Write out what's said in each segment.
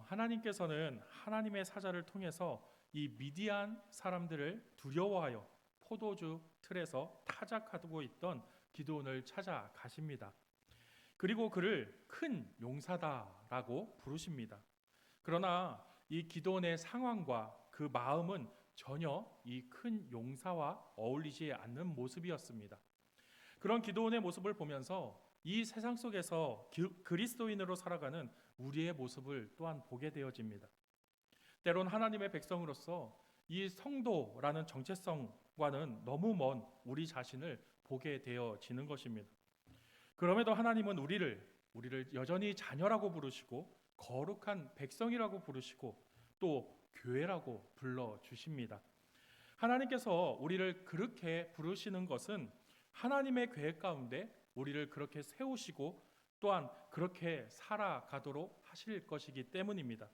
하나님께서는 하나님의 사자를 통해서 이 미디안 사람들을 두려워하여 포도주 틀에서 타작하고 있던 기드온을 찾아가십니다. 그리고 그를 큰 용사다라고 부르십니다. 그러나 이 기드온의 상황과 그 마음은 전혀 이 큰 용사와 어울리지 않는 모습이었습니다. 그런 기드온의 모습을 보면서 이 세상 속에서 그리스도인으로 살아가는 우리의 모습을 또한 보게 되어집니다. 때론 하나님의 백성으로서 이 성도라는 정체성과는 너무 먼 우리 자신을 보게 되어지는 것입니다. 그럼에도 하나님은 우리를 여전히 자녀라고 부르시고 거룩한 백성이라고 부르시고 또 교회라고 불러 주십니다. 하나님께서 우리를 그렇게 부르시는 것은 하나님의 계획 가운데 우리를 그렇게 세우시고 또한 그렇게 살아가도록 하실 것이기 때문입니다.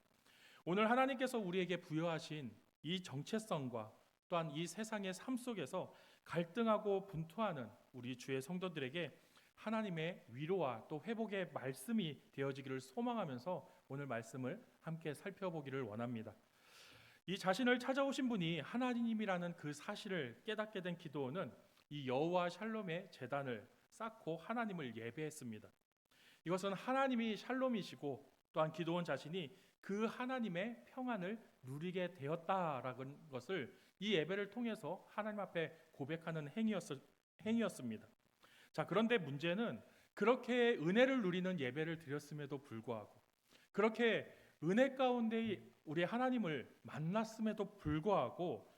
오늘 하나님께서 우리에게 부여하신 이 정체성과 또한 이 세상의 삶 속에서 갈등하고 분투하는 우리 주의 성도들에게 하나님의 위로와 또 회복의 말씀이 되어지기를 소망하면서 오늘 말씀을 함께 살펴보기를 원합니다. 이 자신을 찾아오신 분이 하나님이라는 그 사실을 깨닫게 된 기드온은 이 여호와 샬롬의 제단을 쌓고 하나님을 예배했습니다. 이것은 하나님이 샬롬이시고 또한 기드온 자신이 그 하나님의 평안을 누리게 되었다라는 것을 이 예배를 통해서 하나님 앞에 고백하는 행위였습니다. 자, 그런데 문제는 그렇게 은혜를 누리는 예배를 드렸음에도 불구하고 그렇게 은혜 가운데 우리 하나님을 만났음에도 불구하고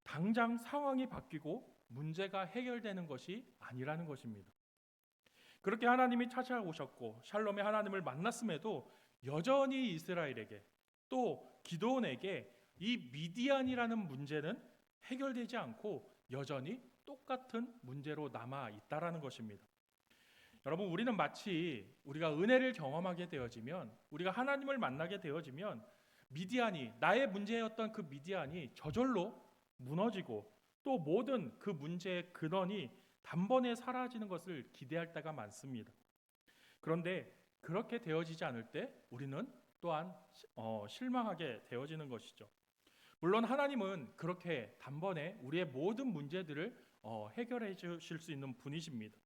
당장 상황이 바뀌고 문제가 해결되는 것이 아니라는 것입니다. 그렇게 하나님이 찾아오셨고 샬롬의 하나님을 만났음에도 여전히 이스라엘에게 또 기드온에게 이 미디안이라는 문제는 해결되지 않고 여전히 똑같은 문제로 남아 있다라는 것입니다. 여러분, 우리는 마치 우리가 은혜를 경험하게 되어지면, 우리가 하나님을 만나게 되어지면 미디안이, 나의 문제였던 그 미디안이 저절로 무너지고 또 모든 그 문제의 근원이 단번에 사라지는 것을 기대할 때가 많습니다. 그런데 그렇게 되어지지 않을 때 우리는 또한 실망하게 되어지는 것이죠. 물론 하나님은 그렇게 단번에 우리의 모든 문제들을 해결해 주실 수 있는 분이십니다.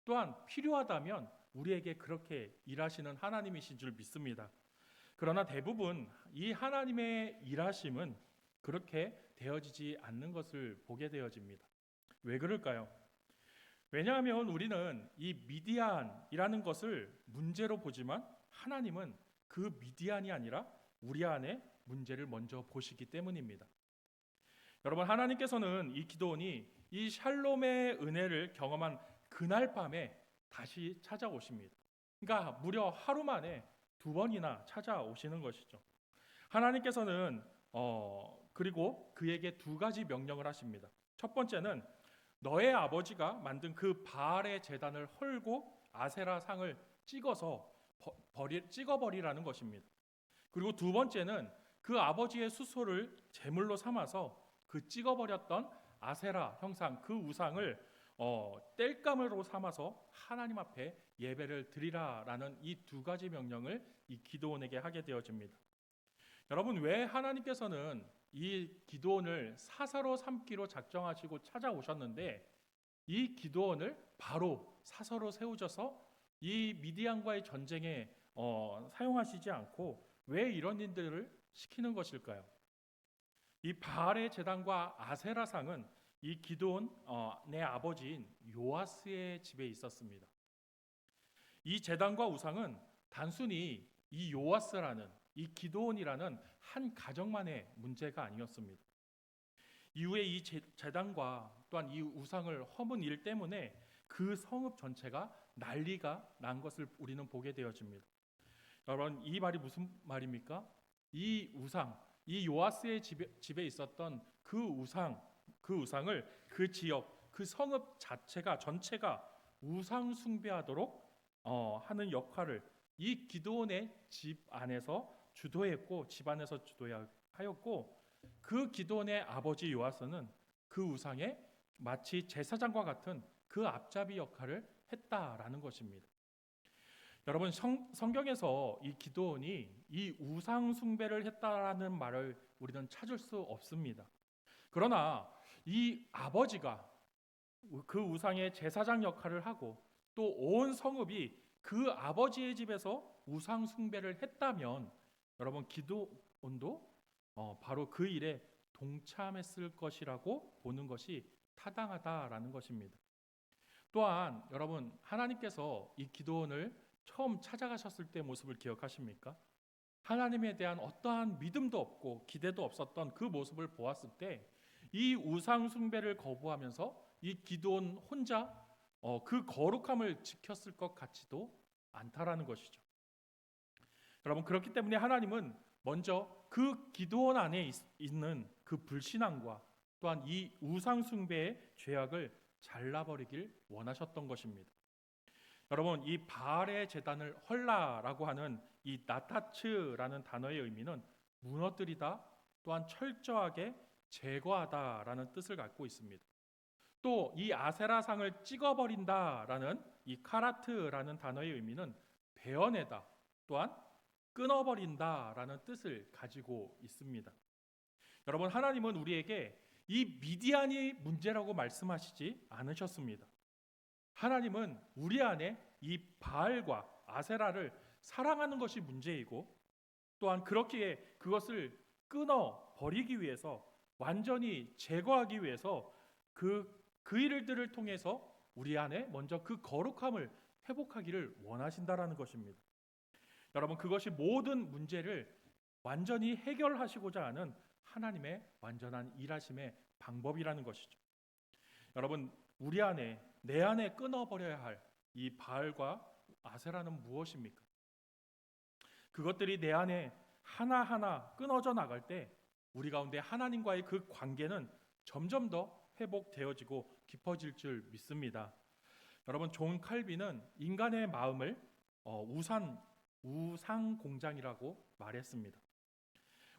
또한 필요하다면 우리에게 그렇게 일하시는 하나님이신 줄 믿습니다. 그러나 대부분 이 하나님의 일하심은 그렇게 되어지지 않는 것을 보게 되어집니다. 왜 그럴까요? 왜냐하면 우리는 이 미디안이라는 것을 문제로 보지만 하나님은 그 미디안이 아니라 우리 안에 문제를 먼저 보시기 때문입니다. 여러분, 하나님께서는 이 기드온이 이 샬롬의 은혜를 경험한 그날 밤에 다시 찾아오십니다. 그러니까 무려 하루 만에 2번이나 찾아오시는 것이죠. 하나님께서는 그리고 그에게 2가지 명령을 하십니다. 첫 번째는 너의 아버지가 만든 그 바알의 제단을 헐고 아세라 상을 찍어버리라는 것입니다. 그리고 2번째는 그 아버지의 수소를 제물로 삼아서 그 찍어버렸던 아세라 형상, 그 우상을 땔감으로 삼아서 하나님 앞에 예배를 드리라라는 이 2가지 명령을 이 기드온에게 하게 되어집니다. 여러분, 왜 하나님께서는 이 기드온을 사사로 삼기로 작정하시고 찾아오셨는데 이 기드온을 바로 사사로 세우셔서 이 미디안과의 전쟁에 사용하시지 않고 왜 이런 일들을 시키는 것일까요? 이 바알의 제단과 아세라상은 이 기드온의 아버지인 요아스의 집에 있었습니다. 이 제단과 우상은 단순히 이 요아스라는 이 기드온이라는 한 가정만의 문제가 아니었습니다. 이후에 이 제단과 또한 이 우상을 허문 일 때문에 그 성읍 전체가 난리가 난 것을 우리는 보게 되어집니다. 여러분, 이 말이 무슨 말입니까? 이 우상, 이 요아스의 집에 있었던 그 우상을 그 지역, 그 성읍 전체가 우상 숭배하도록 하는 역할을 이 기드온의 집 안에서 주도했고, 집안에서 주도하였고, 그 기드온의 아버지 요아스는 그 우상에 마치 제사장과 같은 그 앞잡이 역할을 했다라는 것입니다. 여러분, 성경에서 이 기드온이 이 우상 숭배를 했다라는 말을 우리는 찾을 수 없습니다. 그러나 이 아버지가 그 우상의 제사장 역할을 하고 또 온 성읍이 그 아버지의 집에서 우상 숭배를 했다면 여러분, 기드온도 바로 그 일에 동참했을 것이라고 보는 것이 타당하다라는 것입니다. 또한 여러분, 하나님께서 이 기드온을 처음 찾아가셨을 때 모습을 기억하십니까? 하나님에 대한 어떠한 믿음도 없고 기대도 없었던 그 모습을 보았을 때 이 우상 숭배를 거부하면서 이 기드온 혼자 그 거룩함을 지켰을 것 같지도 않다라는 것이죠. 여러분, 그렇기 때문에 하나님은 먼저 그 기드온 안에 있는 그 불신앙과 또한 이 우상 숭배의 죄악을 잘라버리길 원하셨던 것입니다. 여러분, 이 바알의 제단을 헐라라고 하는 이 나타츠라는 단어의 의미는 무너뜨리다, 또한 철저하게 제거하다라는 뜻을 갖고 있습니다. 또 이 아세라상을 찍어버린다라는 이 카라트라는 단어의 의미는 베어내다, 또한 끊어버린다라는 뜻을 가지고 있습니다. 여러분, 하나님은 우리에게 이 미디안이 문제라고 말씀하시지 않으셨습니다. 하나님은 우리 안에 이 바알과 아세라를 사랑하는 것이 문제이고 또한 그렇기에 그것을 끊어 버리기 위해서 완전히 제거하기 위해서 그 일들을 통해서 우리 안에 먼저 그 거룩함을 회복하기를 원하신다라는 것입니다. 여러분, 그것이 모든 문제를 완전히 해결하시고자 하는 하나님의 완전한 일하심의 방법이라는 것이죠. 여러분, 우리 안에 내 안에 끊어버려야 할 이 바알과 아세라는 무엇입니까? 그것들이 내 안에 하나하나 끊어져 나갈 때 우리 가운데 하나님과의 그 관계는 점점 더 회복되어지고 깊어질 줄 믿습니다. 여러분, 존 칼빈은 인간의 마음을 우상 공장이라고 말했습니다.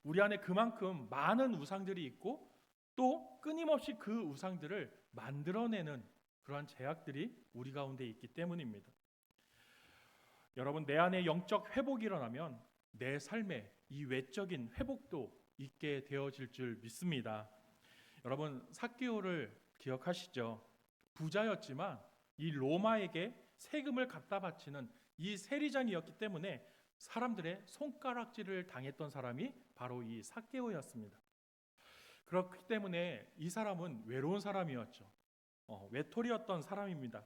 우리 안에 그만큼 많은 우상들이 있고 또 끊임없이 그 우상들을 만들어내는 그러한 제약들이 우리 가운데 있기 때문입니다. 여러분, 내 안에 영적 회복이 일어나면 내 삶에 이 외적인 회복도 있게 되어질 줄 믿습니다. 여러분, 삭개오를 기억하시죠? 부자였지만 이 로마에게 세금을 갖다 바치는 이 세리장이었기 때문에 사람들의 손가락질을 당했던 사람이 바로 이 삭개오였습니다. 그렇기 때문에 이 사람은 외로운 사람이었죠. 외톨이였던 사람입니다.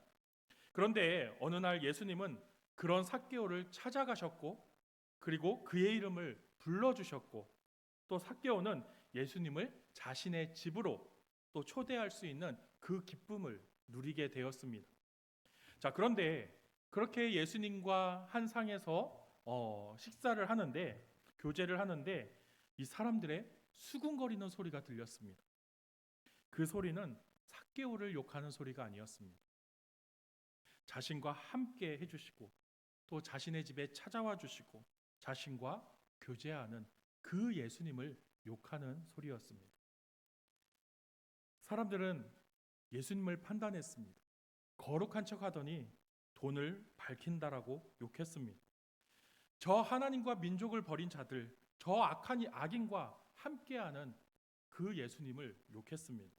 그런데 어느 날 예수님은 그런 삭개오를 찾아가셨고 그리고 그의 이름을 불러주셨고 또 삭개오는 예수님을 자신의 집으로 또 초대할 수 있는 그 기쁨을 누리게 되었습니다. 자, 그런데 그렇게 예수님과 한 상에서 식사를 하는데 교제를 하는데 이 사람들의 수군거리는 소리가 들렸습니다. 그 소리는 삭개오를 욕하는 소리가 아니었습니다. 자신과 함께 해주시고 또 자신의 집에 찾아와 주시고 자신과 교제하는 그 예수님을 욕하는 소리였습니다. 사람들은 예수님을 판단했습니다. 거룩한 척하더니 돈을 밝힌다라고 욕했습니다. 저 하나님과 민족을 버린 자들, 저 악한 악인과 함께하는 그 예수님을 욕했습니다.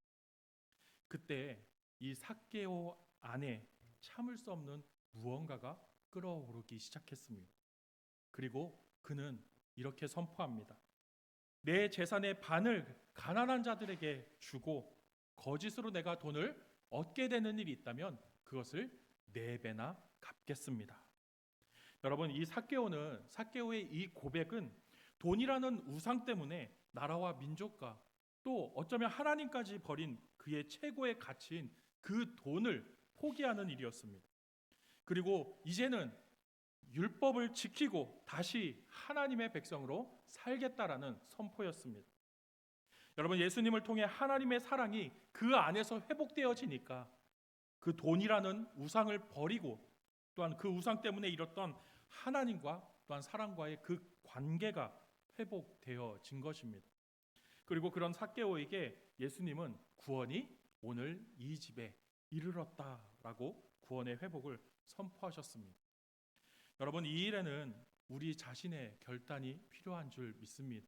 그때 이 삭개오 안에 참을 수 없는 무언가가 끓어오르기 시작했습니다. 그리고 그는 이렇게 선포합니다. 내 재산의 반을 가난한 자들에게 주고 거짓으로 내가 돈을 얻게 되는 일이 있다면 그것을 4배나 갚겠습니다. 여러분, 이 삭개오의 이 고백은 돈이라는 우상 때문에 나라와 민족과 또 어쩌면 하나님까지 버린 그의 최고의 가치인 그 돈을 포기하는 일이었습니다. 그리고 이제는 율법을 지키고 다시 하나님의 백성으로 살겠다라는 선포였습니다. 여러분, 예수님을 통해 하나님의 사랑이 그 안에서 회복되어지니까 그 돈이라는 우상을 버리고 또한 그 우상 때문에 잃었던 하나님과 또한 사랑과의 그 관계가 회복되어진 것입니다. 그리고 그런 삭개오에게 예수님은 구원이 오늘 이 집에 이르렀다라고 구원의 회복을 선포하셨습니다. 여러분, 이 일에는 우리 자신의 결단이 필요한 줄 믿습니다.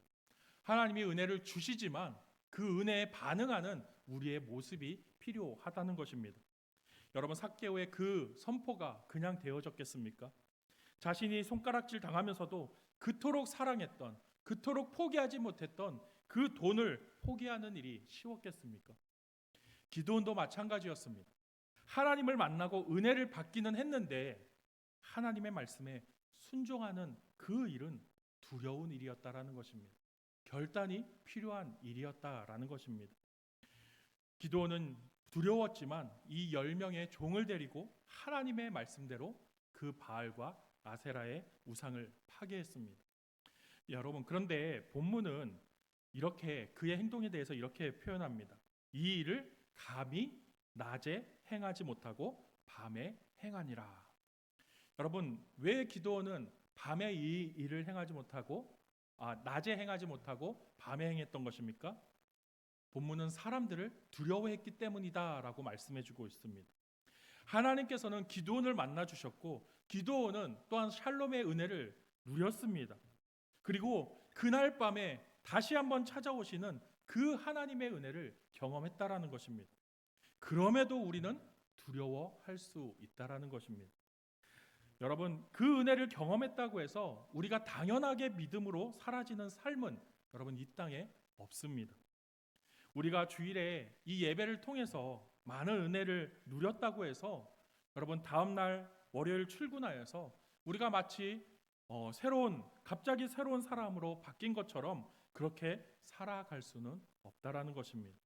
하나님이 은혜를 주시지만 그 은혜에 반응하는 우리의 모습이 필요하다는 것입니다. 여러분, 삭개오의 그 선포가 그냥 되어졌겠습니까? 자신이 손가락질 당하면서도 그토록 사랑했던, 그토록 포기하지 못했던 그 돈을 포기하는 일이 쉬웠겠습니까? 기드온도 마찬가지였습니다. 하나님을 만나고 은혜를 받기는 했는데 하나님의 말씀에 순종하는 그 일은 두려운 일이었다라는 것입니다. 결단이 필요한 일이었다라는 것입니다. 기드온은 두려웠지만 이 10명의 종을 데리고 하나님의 말씀대로 그 바알과 아세라의 우상을 파괴했습니다. 여러분, 그런데 본문은 이렇게 그의 행동에 대해서 이렇게 표현합니다. 이 일을 감히 낮에 행하지 못하고 밤에 행하니라. 여러분, 왜 기드온은 밤에 이 일을 행하지 못하고 낮에 행하지 못하고 밤에 행했던 것입니까? 본문은 사람들을 두려워했기 때문이다라고 말씀해주고 있습니다. 하나님께서는 기드온을 만나 주셨고 기드온은 또한 샬롬의 은혜를 누렸습니다. 그리고 그날 밤에 다시 한번 찾아오시는 그 하나님의 은혜를 경험했다라는 것입니다. 그럼에도 우리는 두려워할 수 있다라는 것입니다. 여러분, 그 은혜를 경험했다고 해서 우리가 당연하게 믿음으로 사라지는 삶은 여러분 이 땅에 없습니다. 우리가 주일에 이 예배를 통해서 많은 은혜를 누렸다고 해서 여러분 다음 날 월요일 출근하여서 우리가 마치 갑자기 새로운 사람으로 바뀐 것처럼 그렇게 살아갈 수는 없다라는 것입니다.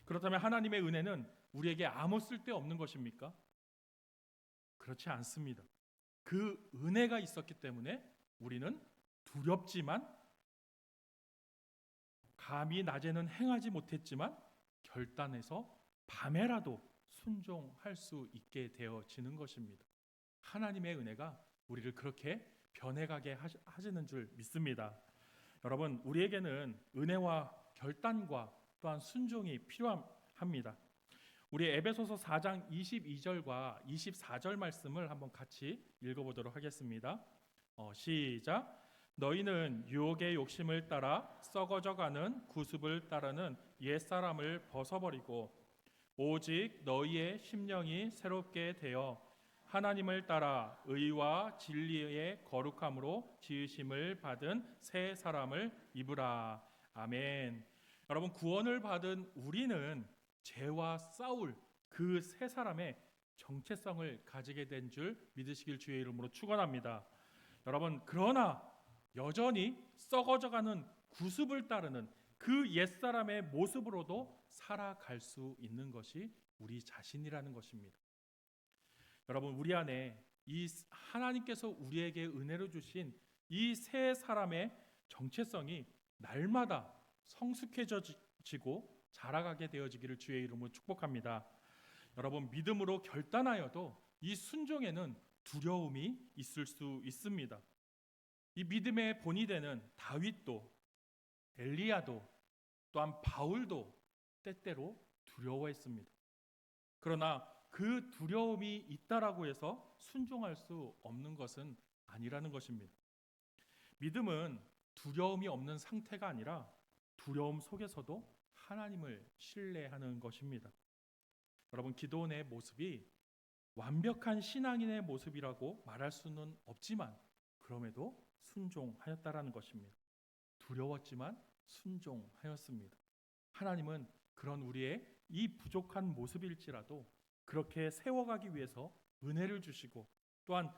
그렇다면 하나님의 은혜는 우리에게 아무 쓸데없는 것입니까? 그렇지 않습니다. 그 은혜가 있었기 때문에 우리는 두렵지만 감히 낮에는 행하지 못했지만 결단해서 밤에라도 순종할 수 있게 되어지는 것입니다. 하나님의 은혜가 우리를 그렇게 변해가게 하시는 줄 믿습니다. 여러분, 우리에게는 은혜와 결단과 또한 순종이 필요합니다. 우리 에베소서 4장 22절과 24절 말씀을 한번 같이 읽어보도록 하겠습니다. 시작. 너희는 유혹의 욕심을 따라 썩어져가는 구습을 따르는 옛사람을 벗어버리고 오직 너희의 심령이 새롭게 되어 하나님을 따라 의와 진리의 거룩함으로 지으심을 받은 새 사람을 입으라. 아멘. 여러분, 구원을 받은 우리는 죄와 싸울 그 새 사람의 정체성을 가지게 된 줄 믿으시길 주의 이름으로 축원합니다. 여러분, 그러나 여전히 썩어져가는 구습을 따르는 그 옛사람의 모습으로도 살아갈 수 있는 것이 우리 자신이라는 것입니다. 여러분, 우리 안에 이 하나님께서 우리에게 은혜로 주신 이 새 사람의 정체성이 날마다 성숙해지고 자라가게 되어지기를 주의 이름으로 축복합니다. 여러분, 믿음으로 결단하여도 이 순종에는 두려움이 있을 수 있습니다. 이 믿음의 본이 되는 다윗도 엘리야도 또한 바울도 때때로 두려워했습니다. 그러나 그 두려움이 있다라고 해서 순종할 수 없는 것은 아니라는 것입니다. 믿음은 두려움이 없는 상태가 아니라 두려움 속에서도 하나님을 신뢰하는 것입니다. 여러분, 기도원의 모습이 완벽한 신앙인의 모습이라고 말할 수는 없지만 그럼에도 순종하였다라는 것입니다. 두려웠지만 순종하였습니다. 하나님은 그런 우리의 이 부족한 모습일지라도 그렇게 세워가기 위해서 은혜를 주시고 또한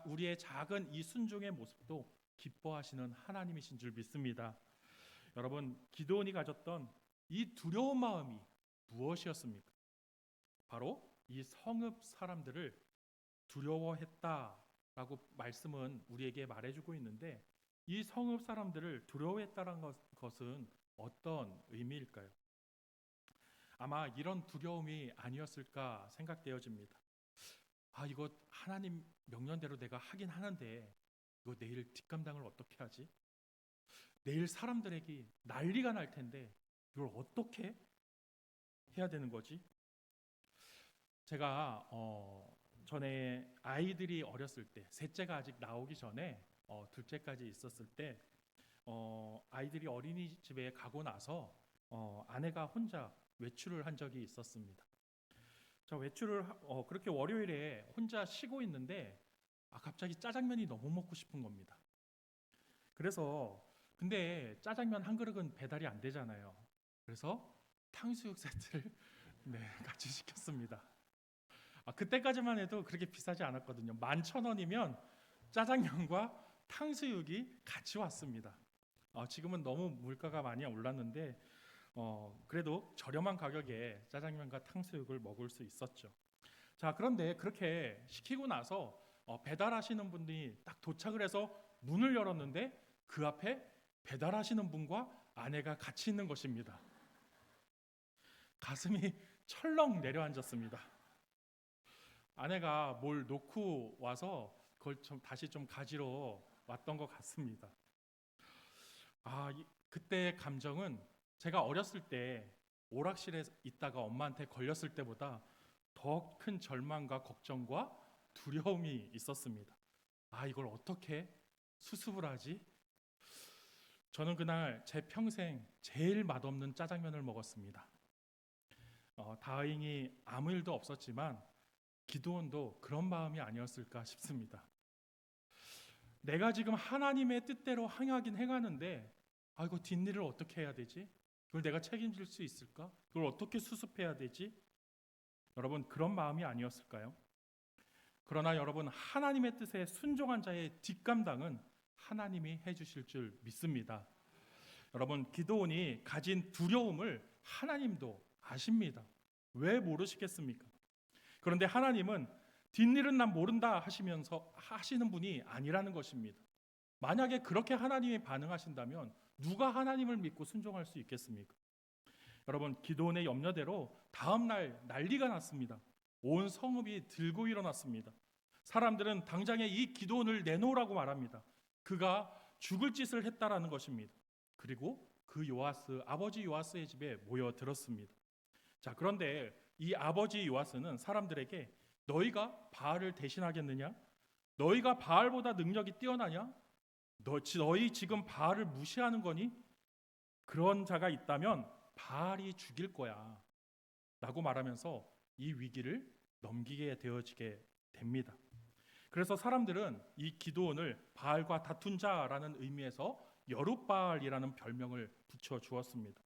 우리의 작은 이 순종의 모습도 기뻐하시는 하나님이신 줄 믿습니다. 여러분, 기드온이 가졌던 이 두려운 마음이 무엇이었습니까? 바로 이 성읍 사람들을 두려워했다라고 말씀은 우리에게 말해주고 있는데 이 성읍 사람들을 두려워했다는 것은 어떤 의미일까요? 아마 이런 두려움이 아니었을까 생각되어집니다. 이거 하나님 명령대로 내가 하긴 하는데 이거 내일 뒷감당을 어떻게 하지? 내일 사람들에게 난리가 날 텐데 이걸 어떻게 해야 되는 거지? 제가 전에 아이들이 어렸을 때, 셋째가 아직 나오기 전에 둘째까지 있었을 때 아이들이 어린이집에 가고 나서 아내가 혼자 외출을 한 적이 있었습니다. 저 외출을 그렇게 월요일에 혼자 쉬고 있는데 갑자기 짜장면이 너무 먹고 싶은 겁니다. 그래서 근데 짜장면 한 그릇은 배달이 안 되잖아요. 그래서 탕수육 세트를 네, 같이 시켰습니다. 그때까지만 해도 그렇게 비싸지 않았거든요. 11,000원이면 짜장면과 탕수육이 같이 왔습니다. 지금은 너무 물가가 많이 올랐는데 그래도 저렴한 가격에 짜장면과 탕수육을 먹을 수 있었죠. 자, 그런데 그렇게 시키고 나서 배달하시는 분이 딱 도착을 해서 문을 열었는데 그 앞에 배달하시는 분과 아내가 같이 있는 것입니다. 가슴이 철렁 내려앉았습니다. 아내가 뭘 놓고 와서 그걸 다시 좀 가지러 왔던 것 같습니다. 그때 감정은 제가 어렸을 때 오락실에 있다가 엄마한테 걸렸을 때보다 더 큰 절망과 걱정과 두려움이 있었습니다. 이걸 어떻게 수습을 하지? 저는 그날 제 평생 제일 맛없는 짜장면을 먹었습니다. 다행히 아무 일도 없었지만 기드온도 그런 마음이 아니었을까 싶습니다. 내가 지금 하나님의 뜻대로 행하는데 이거 뒷일을 어떻게 해야 되지? 이걸 내가 책임질 수 있을까? 이걸 어떻게 수습해야 되지? 여러분, 그런 마음이 아니었을까요? 그러나 여러분, 하나님의 뜻에 순종한 자의 뒷감당은 하나님이 해주실 줄 믿습니다. 여러분, 기드온이 가진 두려움을 하나님도 아십니다. 왜 모르시겠습니까? 그런데 하나님은 뒷일은 난 모른다 하시면서 하시는 분이 아니라는 것입니다. 만약에 그렇게 하나님이 반응하신다면 누가 하나님을 믿고 순종할 수 있겠습니까? 여러분, 기드온의 염려대로 다음 날 난리가 났습니다. 온 성읍이 들고 일어났습니다. 사람들은 당장에 이 기드온을 내놓으라고 말합니다. 그가 죽을 짓을 했다라는 것입니다. 그리고 그 아버지 요아스의 집에 모여들었습니다. 자, 그런데 이 아버지 요아스는 사람들에게 너희가 바알을 대신하겠느냐? 너희가 바알보다 능력이 뛰어나냐? 너희 지금 바알을 무시하는 거니? 그런 자가 있다면 바알이 죽일 거야 라고 말하면서 이 위기를 넘기게 되어지게 됩니다. 그래서 사람들은 이 기드온을 바알과 다툰 자라는 의미에서 여룻바알이라는 별명을 붙여 주었습니다.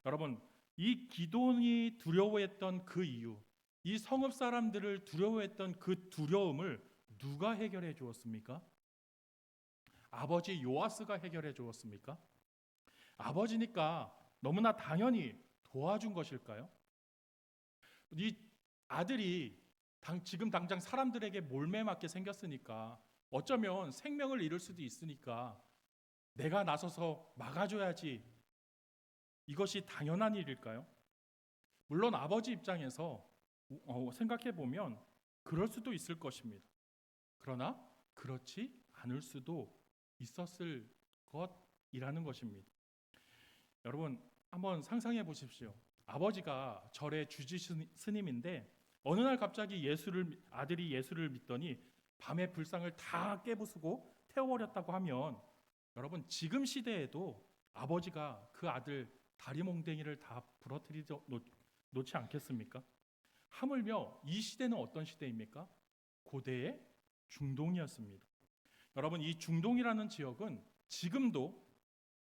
여러분, 이 기드온이 두려워했던 그 이유, 이 성읍 사람들을 두려워했던 그 두려움을 누가 해결해 주었습니까? 아버지 요아스가 해결해 주었습니까? 아버지니까 너무나 당연히 도와준 것일까요? 이 아들이 지금 당장 사람들에게 몰매맞게 생겼으니까 어쩌면 생명을 잃을 수도 있으니까 내가 나서서 막아줘야지, 이것이 당연한 일일까요? 물론 아버지 입장에서 생각해 보면 그럴 수도 있을 것입니다. 그러나 그렇지 않을 수도 있었을 것이라는 것입니다. 여러분, 한번 상상해 보십시오. 아버지가 절의 주지 스님인데 어느 날 갑자기 아들이 예수를 믿더니 밤에 불상을 다 깨부수고 태워버렸다고 하면 여러분, 지금 시대에도 아버지가 그 아들 다리 몽댕이를 다 부러뜨리 놓지 않겠습니까? 하물며 이 시대는 어떤 시대입니까? 고대의 중동이었습니다. 여러분, 이 중동이라는 지역은 지금도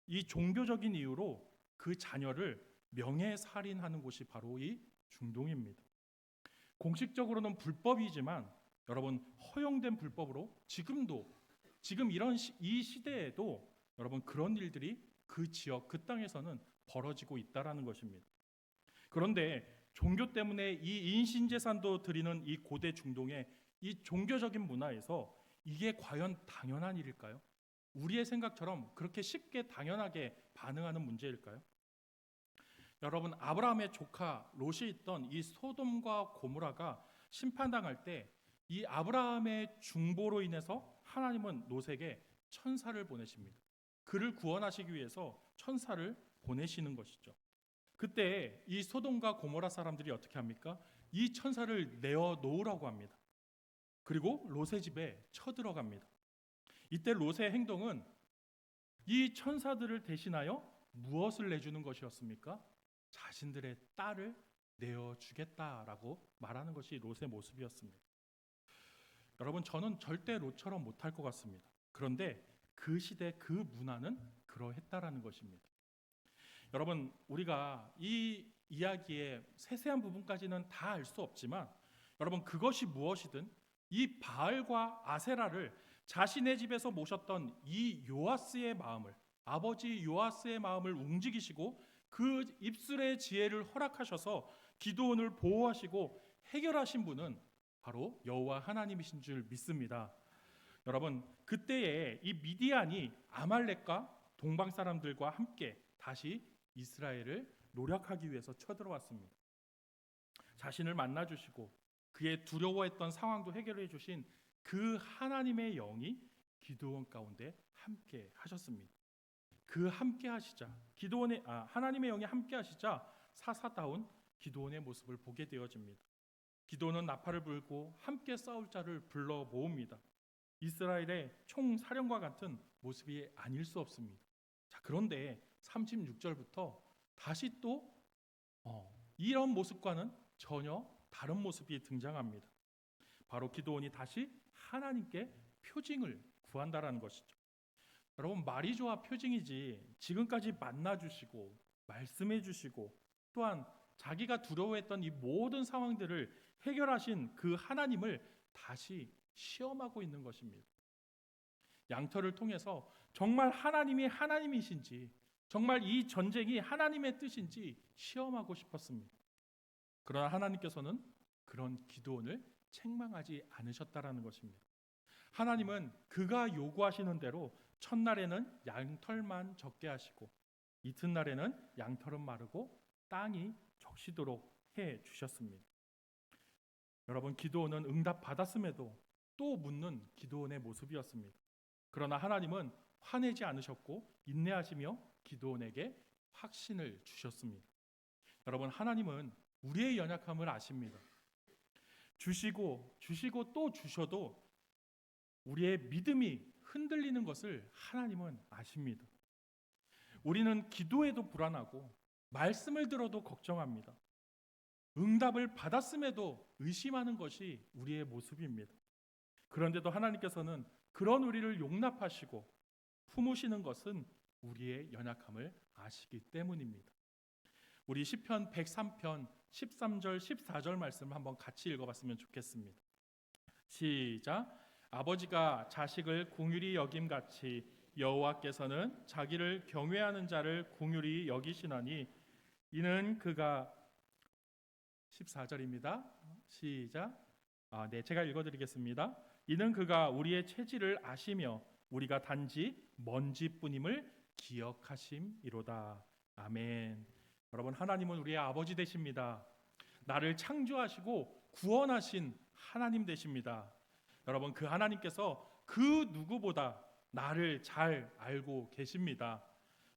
이 종교적인 이유로 그 자녀를 명예살인하는 곳이 바로 이 중동입니다. 공식적으로는 불법이지만 여러분, 허용된 불법으로 지금 이 시대에도 여러분 그런 일들이 그 지역, 그 땅에서는 벌어지고 있다라는 것입니다. 그런데 종교 때문에 이 인신재산도 드리는 이 고대 중동의 이 종교적인 문화에서 이게 과연 당연한 일일까요? 우리의 생각처럼 그렇게 쉽게 당연하게 반응하는 문제일까요? 여러분, 아브라함의 조카 롯이 있던 이 소돔과 고모라가 심판당할 때 이 아브라함의 중보로 인해서 하나님은 롯에게 천사를 보내십니다. 그를 구원하시기 위해서 천사를 보내시는 것이죠. 그때 이 소돔과 고모라 사람들이 어떻게 합니까? 이 천사를 내어 놓으라고 합니다. 그리고 롯의 집에 쳐들어갑니다. 이때 롯의 행동은 이 천사들을 대신하여 무엇을 내주는 것이었습니까? 자신들의 딸을 내어주겠다라고 말하는 것이 롯의 모습이었습니다. 여러분, 저는 절대 롯처럼 못할 것 같습니다. 그런데 그 시대 그 문화는 그러했다라는 것입니다. 여러분, 우리가 이 이야기의 세세한 부분까지는 다 알 수 없지만 여러분, 그것이 무엇이든 이 바알과 아세라를 자신의 집에서 모셨던 이 요아스의 마음을, 아버지 요아스의 마음을 움직이시고 그 입술의 지혜를 허락하셔서 기드온을 보호하시고 해결하신 분은 바로 여호와 하나님이신 줄 믿습니다. 여러분, 그때에 이 미디안이 아말렉과 동방 사람들과 함께 다시 이스라엘을 노력하기 위해서 쳐들어왔습니다. 자신을 만나 주시고 그의 두려워했던 상황도 해결해 주신 그 하나님의 영이 기드온 가운데 함께 하셨습니다. 그 함께 하시자 하나님의 영이 함께 하시자 사사다운 기드온의 모습을 보게 되어집니다. 기드온은 나팔을 불고 함께 싸울 자를 불러 모읍니다. 이스라엘의 총사령과 같은 모습이 아닐 수 없습니다. 자, 그런데 36절부터 다시 또 이런 모습과는 전혀 다른 모습이 등장합니다. 바로 기드온이 다시 하나님께 표징을 구한다라는 것이죠. 여러분, 말이 좋아 표징이지 지금까지 만나주시고 말씀해주시고 또한 자기가 두려워했던 이 모든 상황들을 해결하신 그 하나님을 다시 시험하고 있는 것입니다. 양털을 통해서 정말 하나님이 하나님이신지, 정말 이 전쟁이 하나님의 뜻인지 시험하고 싶었습니다. 그러나 하나님께서는 그런 기드온을 책망하지 않으셨다라는 것입니다. 하나님은 그가 요구하시는 대로 첫날에는 양털만 적게 하시고 이튿날에는 양털은 마르고 땅이 적시도록 해 주셨습니다. 여러분, 기드온은 응답 받았음에도 또 묻는 기드온의 모습이었습니다. 그러나 하나님은 화내지 않으셨고 인내하시며 기드온에게 확신을 주셨습니다. 여러분, 하나님은 우리의 연약함을 아십니다. 주시고 또 주셔도 우리의 믿음이 흔들리는 것을 하나님은 아십니다. 우리는 기도해도 불안하고 말씀을 들어도 걱정합니다. 응답을 받았음에도 의심하는 것이 우리의 모습입니다. 그런데도 하나님께서는 그런 우리를 용납하시고 품으시는 것은 우리의 연약함을 아시기 때문입니다. 우리 시편 103편 13절 14절 말씀을 한번 같이 읽어봤으면 좋겠습니다. 시작. 아버지가 자식을 긍휼히 여김같이 여호와께서는 자기를 경외하는 자를 긍휼히 여기시나니 이는 그가 14절입니다. 시작. 제가 읽어드리겠습니다. 이는 그가 우리의 체질을 아시며 우리가 단지 먼지뿐임을 기억하심이로다. 아멘. 여러분, 하나님은 우리의 아버지 되십니다. 나를 창조하시고 구원하신 하나님 되십니다. 여러분, 그 하나님께서 그 누구보다 나를 잘 알고 계십니다.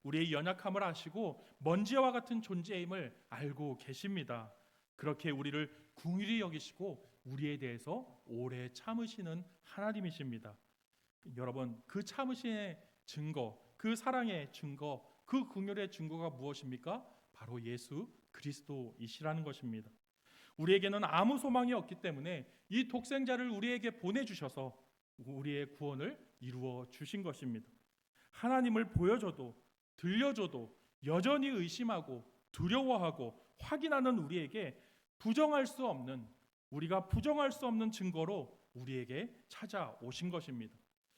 우리의 연약함을 아시고 먼지와 같은 존재임을 알고 계십니다. 그렇게 우리를 긍휼히 여기시고 우리에 대해서 오래 참으시는 하나님이십니다. 여러분, 그 참으심의 증거, 그 사랑의 증거, 그 긍휼의 증거가 무엇입니까? 바로 예수 그리스도이시라는 것입니다. 우리에게는 아무 소망이 없기 때문에 이 독생자를 우리에게 보내주셔서 우리의 구원을 이루어 주신 것입니다. 하나님을 보여줘도 들려줘도 여전히 의심하고 두려워하고 확인하는 우리에게 우리가 부정할 수 없는 증거로 우리에게 찾아오신 것입니다.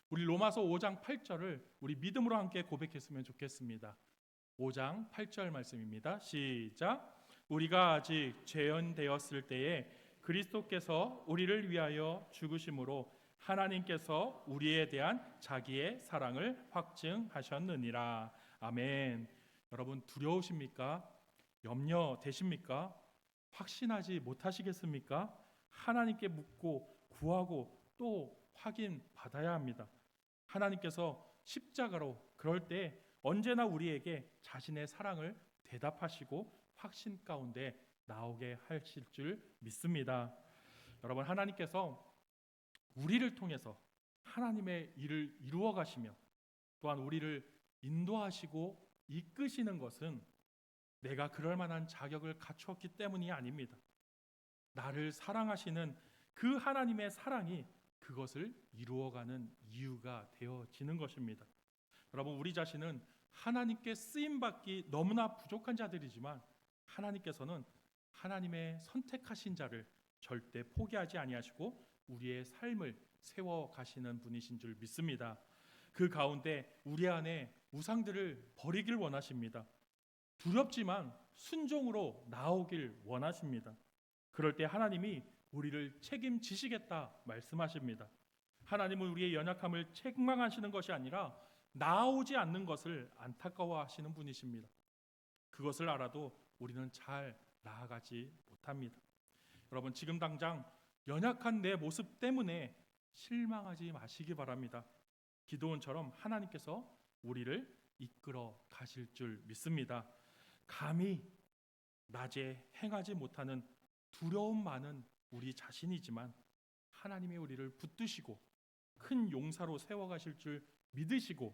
우리 로마서 5장 8절을 우리 믿음으로 함께 고백했으면 좋겠습니다. 5장 8절 말씀입니다. 시작. 우리가 아직 죄인되었을 때에 그리스도께서 우리를 위하여 죽으심으로 하나님께서 우리에 대한 자기의 사랑을 확증하셨느니라. 아멘. 여러분, 두려우십니까? 염려되십니까? 확신하지 못하시겠습니까? 하나님께 묻고 구하고 또 확인받아야 합니다. 하나님께서 십자가로 그럴 때 언제나 우리에게 자신의 사랑을 대답하시고 확신 가운데 나오게 하실 줄 믿습니다. 여러분, 하나님께서 우리를 통해서 하나님의 일을 이루어 가시며 또한 우리를 인도하시고 이끄시는 것은 내가 그럴 만한 자격을 갖추었기 때문이 아닙니다. 나를 사랑하시는 그 하나님의 사랑이 그것을 이루어가는 이유가 되어지는 것입니다. 여러분, 우리 자신은 하나님께 쓰임받기 너무나 부족한 자들이지만 하나님께서는 하나님의 선택하신 자를 절대 포기하지 아니하시고 우리의 삶을 세워가시는 분이신 줄 믿습니다. 그 가운데 우리 안에 우상들을 버리길 원하십니다. 두렵지만 순종으로 나오길 원하십니다. 그럴 때 하나님이 우리를 책임지시겠다 말씀하십니다. 하나님은 우리의 연약함을 책망하시는 것이 아니라 나오지 않는 것을 안타까워하시는 분이십니다. 그것을 알아도 우리는 잘 나아가지 못합니다. 여러분, 지금 당장 연약한 내 모습 때문에 실망하지 마시기 바랍니다. 기드온처럼 하나님께서 우리를 이끌어 가실 줄 믿습니다. 감히 낮에 행하지 못하는 두려움 많은 우리 자신이지만 하나님이 우리를 붙드시고 큰 용사로 세워가실 줄 믿으시고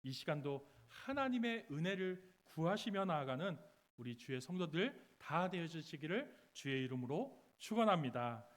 이 시간도 하나님의 은혜를 구하시며 나아가는 우리 주의 성도들 다 되어주시기를 주의 이름으로 축원합니다.